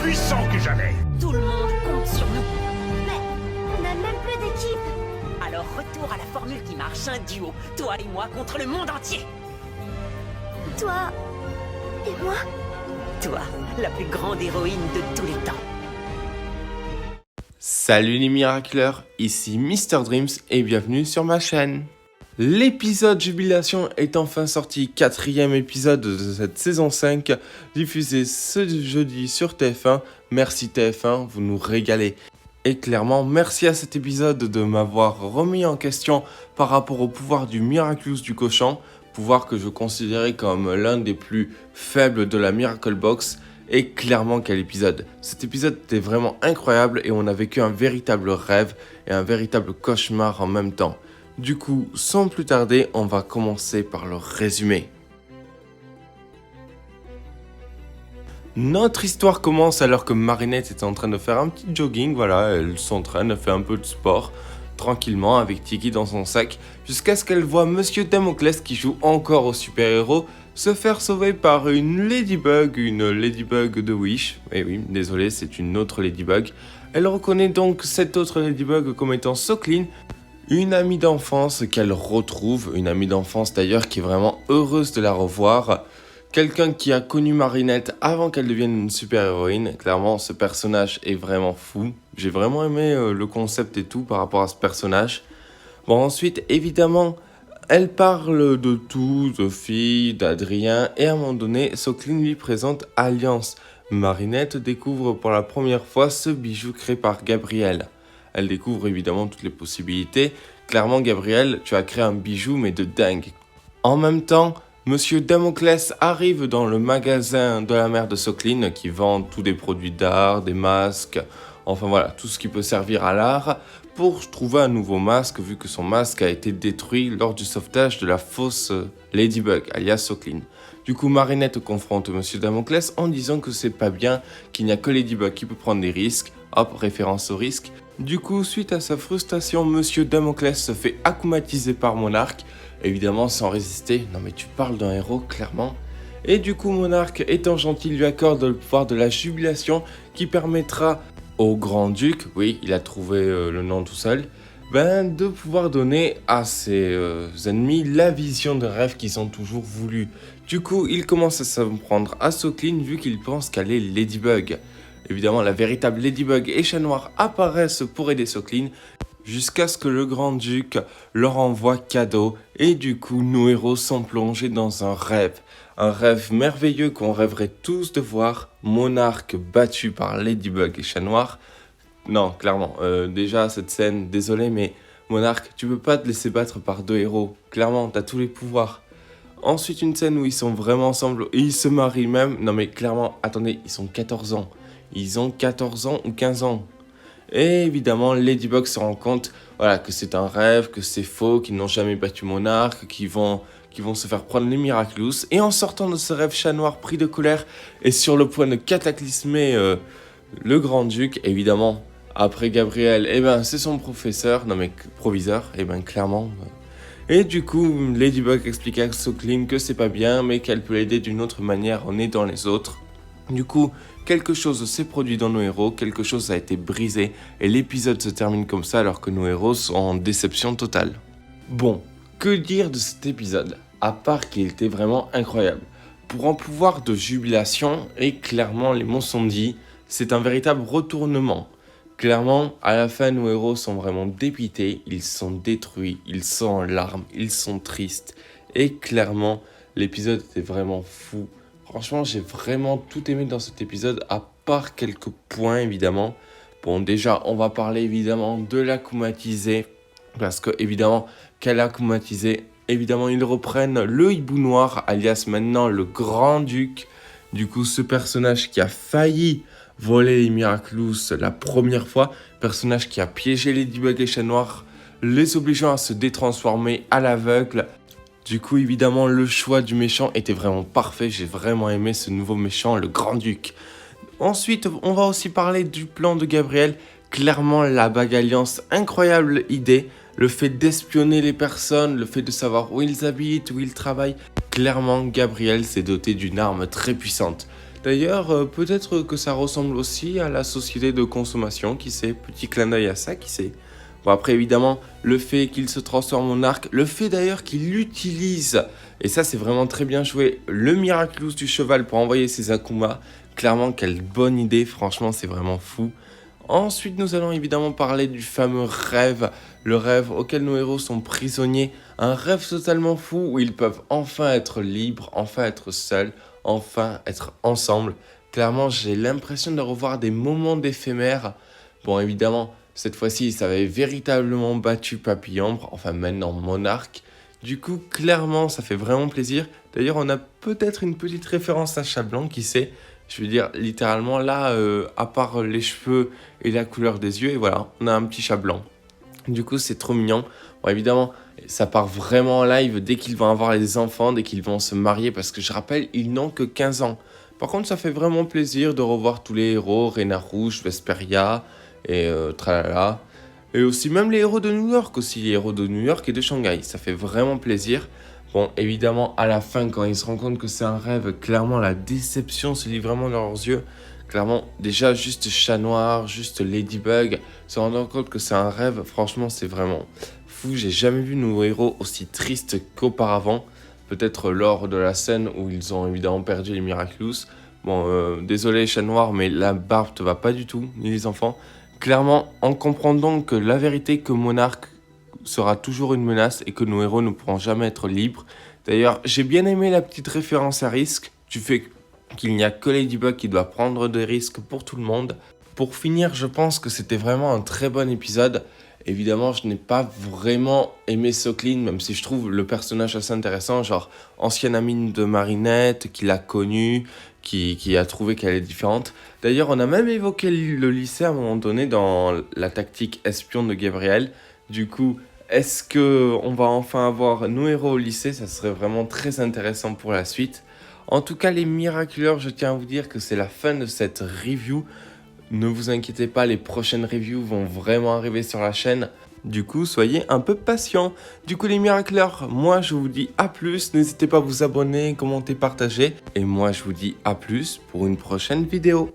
puissants que jamais. Tout le monde compte sur nous. Mais on n'a même plus d'équipe. Alors retour à la formule qui marche, un duo. Toi et moi contre le monde entier. Toi et moi. Toi, la plus grande héroïne de tous les temps. Salut les miracleurs, ici Mr Dreams et bienvenue sur ma chaîne. L'épisode Jubilation est enfin sorti, 4e épisode de cette saison 5, diffusé ce jeudi sur TF1. Merci TF1, vous nous régalez. Et clairement, merci à cet épisode de m'avoir remis en question par rapport au pouvoir du Miraculous du cochon, pouvoir que je considérais comme l'un des plus faibles de la Miracle Box. Et clairement quel épisode. Cet épisode était vraiment incroyable et on a vécu un véritable rêve et un véritable cauchemar en même temps. Du coup, sans plus tarder, on va commencer par le résumé. Notre histoire commence alors que Marinette est en train de faire un petit jogging, voilà, elle s'entraîne, elle fait un peu de sport, tranquillement avec Tiki dans son sac, jusqu'à ce qu'elle voit Monsieur Damoclès qui joue encore au super-héros, se faire sauver par une ladybug de Wish. Eh oui, désolé, c'est une autre ladybug. Elle reconnaît donc cette autre ladybug comme étant Socline, une amie d'enfance qu'elle retrouve, une amie d'enfance d'ailleurs qui est vraiment heureuse de la revoir. Quelqu'un qui a connu Marinette avant qu'elle devienne une super-héroïne. Clairement, ce personnage est vraiment fou. J'ai vraiment aimé le concept et tout par rapport à ce personnage. Bon, ensuite, évidemment, elle parle de tout, de filles, d'Adrien, et à un moment donné, Socline lui présente Alliance. Marinette découvre pour la première fois ce bijou créé par Gabriel. Elle découvre évidemment toutes les possibilités. Clairement, Gabriel, tu as créé un bijou, mais de dingue. En même temps, Monsieur Damoclès arrive dans le magasin de la mère de Socline, qui vend tous des produits d'art, des masques, enfin voilà, tout ce qui peut servir à l'art, pour trouver un nouveau masque, vu que son masque a été détruit lors du sauvetage de la fausse Ladybug, alias Socline. Du coup, Marinette confronte Monsieur Damoclès en disant que c'est pas bien, qu'il n'y a que Ladybug qui peut prendre des risques, hop, référence au risque. Du coup, suite à sa frustration, Monsieur Damoclès se fait akumatiser par Monarque, évidemment sans résister. Non mais tu parles d'un héros, clairement. Et du coup, Monarque, étant gentil, lui accorde le pouvoir de la jubilation qui permettra au Grand-Duc, oui, il a trouvé le nom tout seul, de pouvoir donner à ses ennemis la vision de rêve qu'ils ont toujours voulu. Du coup, il commence à s'en prendre à Socline vu qu'il pense qu'elle est Ladybug. Évidemment, la véritable Ladybug et Chat Noir apparaissent pour aider Socline, jusqu'à ce que le Grand-Duc leur envoie cadeau, et du coup, nos héros sont plongés dans un rêve merveilleux qu'on rêverait tous de voir, Monarque battu par Ladybug et Chat Noir. Non, clairement, déjà cette scène, désolé, mais Monarque, tu peux pas te laisser battre par deux héros, clairement, t'as tous les pouvoirs. Ensuite, une scène où ils sont vraiment ensemble, et ils se marient même, non mais clairement, attendez, ils ont 14 ans. Ils ont 14 ans ou 15 ans. Et évidemment, Ladybug se rend compte voilà, que c'est un rêve, que c'est faux, qu'ils n'ont jamais battu Monarque, qu'ils vont se faire prendre les Miraculous. Et en sortant de ce rêve, Chat Noir, pris de colère, est sur le point de cataclysmer le Grand-Duc. Évidemment, après Gabriel, c'est son professeur, non mais proviseur, clairement. Et du coup, Ladybug explique à Socline que c'est pas bien, mais qu'elle peut l'aider d'une autre manière en aidant les autres. Du coup, quelque chose s'est produit dans nos héros, quelque chose a été brisé, et l'épisode se termine comme ça alors que nos héros sont en déception totale. Bon, que dire de cet épisode, à part qu'il était vraiment incroyable. Pour un pouvoir de jubilation, et clairement les mots sont dits, c'est un véritable retournement. Clairement, à la fin, nos héros sont vraiment dépités, ils sont détruits, ils sont en larmes, ils sont tristes, et clairement, l'épisode était vraiment fou. Franchement, j'ai vraiment tout aimé dans cet épisode, à part quelques points, évidemment. Bon, déjà, on va parler, évidemment, de l'akumatisé. Parce que, évidemment, qu'elle a akumatisé, évidemment, ils reprennent le hibou noir, alias maintenant le Grand-Duc. Du coup, ce personnage qui a failli voler les Miraculous la première fois, personnage qui a piégé Ladybug et Chat Noir, les obligeant à se détransformer à l'aveugle. Du coup, évidemment, le choix du méchant était vraiment parfait. J'ai vraiment aimé ce nouveau méchant, le Grand-Duc. Ensuite, on va aussi parler du plan de Gabriel. Clairement, la bague alliance, incroyable idée. Le fait d'espionner les personnes, le fait de savoir où ils habitent, où ils travaillent. Clairement, Gabriel s'est doté d'une arme très puissante. D'ailleurs, peut-être que ça ressemble aussi à la société de consommation, qui sait, petit clin d'œil à ça, qui sait. Bon après évidemment, le fait qu'il se transforme en arc, le fait d'ailleurs qu'il utilise, et ça c'est vraiment très bien joué, le Miraculous du cheval pour envoyer ses Akuma, clairement quelle bonne idée, franchement c'est vraiment fou. Ensuite nous allons évidemment parler du fameux rêve, le rêve auquel nos héros sont prisonniers, un rêve totalement fou où ils peuvent enfin être libres, enfin être seuls, enfin être ensemble. Clairement j'ai l'impression de revoir des moments d'éphémère, bon évidemment, cette fois-ci, ça avait véritablement battu Papillambre, enfin maintenant Monarque. Du coup, clairement, ça fait vraiment plaisir. D'ailleurs, on a peut-être une petite référence à Chat Blanc, qui sait. Je veux dire, littéralement, là, à part les cheveux et la couleur des yeux, et voilà, on a un petit chat blanc. Du coup, c'est trop mignon. Bon, évidemment, ça part vraiment en live dès qu'ils vont avoir les enfants, dès qu'ils vont se marier, parce que je rappelle, ils n'ont que 15 ans. Par contre, ça fait vraiment plaisir de revoir tous les héros, Reina Rouge, Vesperia et tralala. Et aussi même les héros de New York aussi, les héros de New York et de Shanghai. Ça fait vraiment plaisir. Bon, évidemment, à la fin, quand ils se rendent compte que c'est un rêve, clairement, la déception se lit vraiment dans leurs yeux. Clairement, déjà, juste Chat Noir, juste Ladybug, se rendant compte que c'est un rêve, franchement, c'est vraiment fou. J'ai jamais vu nos héros aussi tristes qu'auparavant. Peut-être lors de la scène où ils ont évidemment perdu les Miraculous. Bon, désolé Chat Noir, mais la barbe te va pas du tout, ni les enfants. Clairement, en comprenant que la vérité que Monarque sera toujours une menace et que nos héros ne pourront jamais être libres. D'ailleurs, j'ai bien aimé la petite référence à risque, du fait qu'il n'y a que Ladybug qui doit prendre des risques pour tout le monde. Pour finir, je pense que c'était vraiment un très bon épisode. Évidemment, je n'ai pas vraiment aimé Socline, même si je trouve le personnage assez intéressant, genre ancienne amie de Marinette, qui l'a connue, qui a trouvé qu'elle est différente. D'ailleurs, on a même évoqué le lycée à un moment donné dans la tactique espion de Gabriel. Du coup, est-ce qu'on va enfin avoir nos héros au lycée? Ça serait vraiment très intéressant pour la suite. En tout cas, les Miraculeurs, je tiens à vous dire que c'est la fin de cette review. Ne vous inquiétez pas, les prochaines reviews vont vraiment arriver sur la chaîne. Du coup, soyez un peu patients. Du coup, les Miraculeurs, moi je vous dis à plus. N'hésitez pas à vous abonner, commenter, partager. Et moi je vous dis à plus pour une prochaine vidéo.